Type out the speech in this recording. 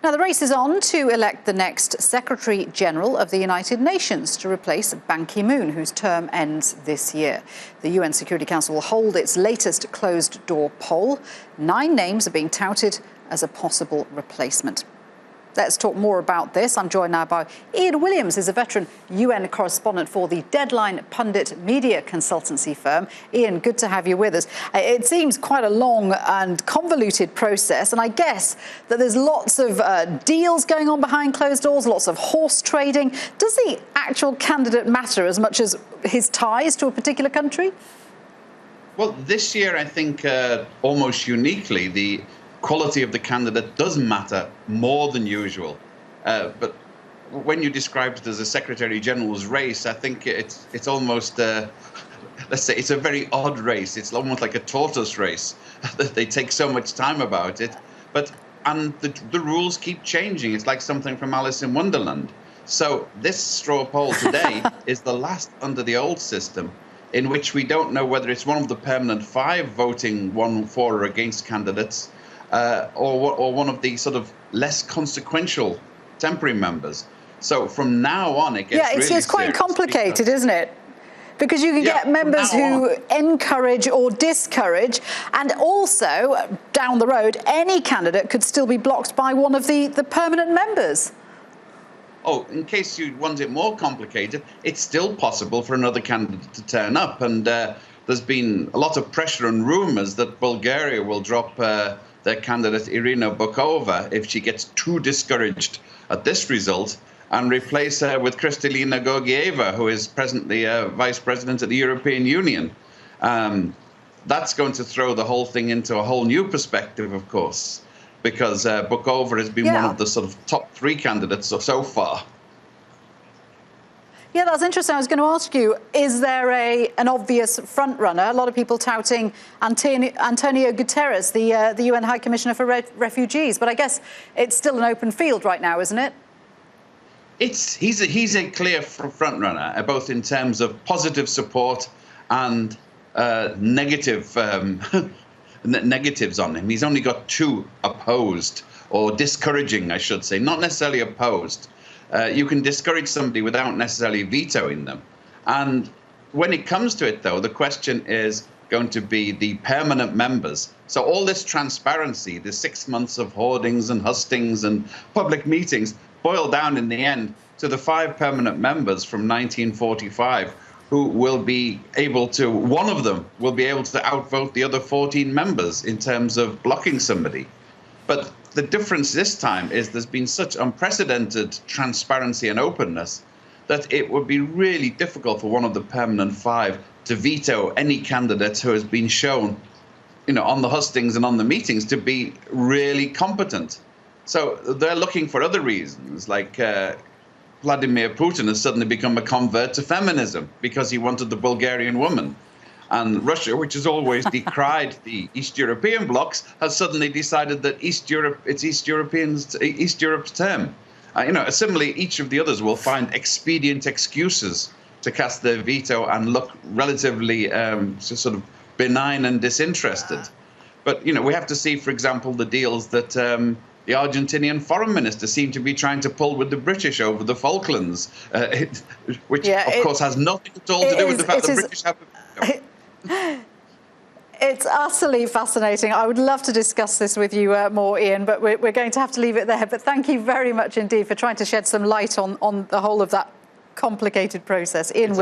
Now, the race is on to elect the next Secretary General of the United Nations to replace Ban Ki-moon, whose term ends this year. The UN Security Council will hold its latest closed-door poll. 9 names are being touted as a possible replacement. Let's talk more about this. I'm joined now by Ian Williams, who's a veteran UN correspondent for the Deadline Pundit media consultancy firm. Ian, good to have you with us. It seems quite a long and convoluted process, and I guess that there's lots of deals going on behind closed doors, lots of horse trading. Does the actual candidate matter as much as his ties to a particular country? Well, this year, I think almost uniquely, the quality of the candidate does matter more than usual. But when you described it as a Secretary General's race, I think it's almost, let's say, it's a very odd race. It's almost like a tortoise race. They take so much time about it. And the rules keep changing. It's like something from Alice in Wonderland. So this straw poll today is the last under the old system, in which we don't know whether it's one of the permanent 5 voting one for or against candidates, or one of the sort of less consequential temporary members. So from now on, it gets really it's quite complicated, isn't it? Because you can get members who encourage or discourage, and also down the road, any candidate could still be blocked by one of the permanent members. Oh, in case you want it more complicated, it's still possible for another candidate to turn up. And there's been a lot of pressure and rumours that Bulgaria will drop their candidate Irina Bokova if she gets too discouraged at this result, and replace her with Kristalina Georgieva, who is presently Vice President of the European Union. That's going to throw the whole thing into a whole new perspective, of course, because Bokova has been one of the sort of top 3 candidates so far. Yeah, that's interesting. I was going to ask you, is there an obvious front-runner? A lot of people touting Antonio Guterres, the UN High Commissioner for Refugees, but I guess it's still an open field right now, isn't it? He's a clear front-runner, both in terms of positive support and negatives on him. He's only got 2 opposed, or discouraging, I should say, not necessarily opposed. You can discourage somebody without necessarily vetoing them. And when it comes to it, though, the question is going to be the permanent members. So all this transparency, the 6 months of hoardings and hustings and public meetings, boil down in the end to the 5 permanent members from 1945 who will be able to, one of them will be able to outvote the other 14 members in terms of blocking somebody. But the difference this time is there's been such unprecedented transparency and openness that it would be really difficult for one of the permanent 5 to veto any candidate who has been shown, on the hustings and on the meetings to be really competent. So they're looking for other reasons, like Vladimir Putin has suddenly become a convert to feminism because he wanted the Bulgarian woman. And Russia, which has always decried the East European blocs, has suddenly decided that it's East Europe's term. Similarly, each of the others will find expedient excuses to cast their veto and look relatively sort of benign and disinterested. But we have to see, for example, the deals that the Argentinian foreign minister seemed to be trying to pull with the British over the Falklands, which of course has nothing at all to do with the fact that the British have a veto. It's utterly fascinating. I would love to discuss this with you more, Ian, but we're going to have to leave it there. But thank you very much indeed for trying to shed some light on the whole of that complicated process. Ian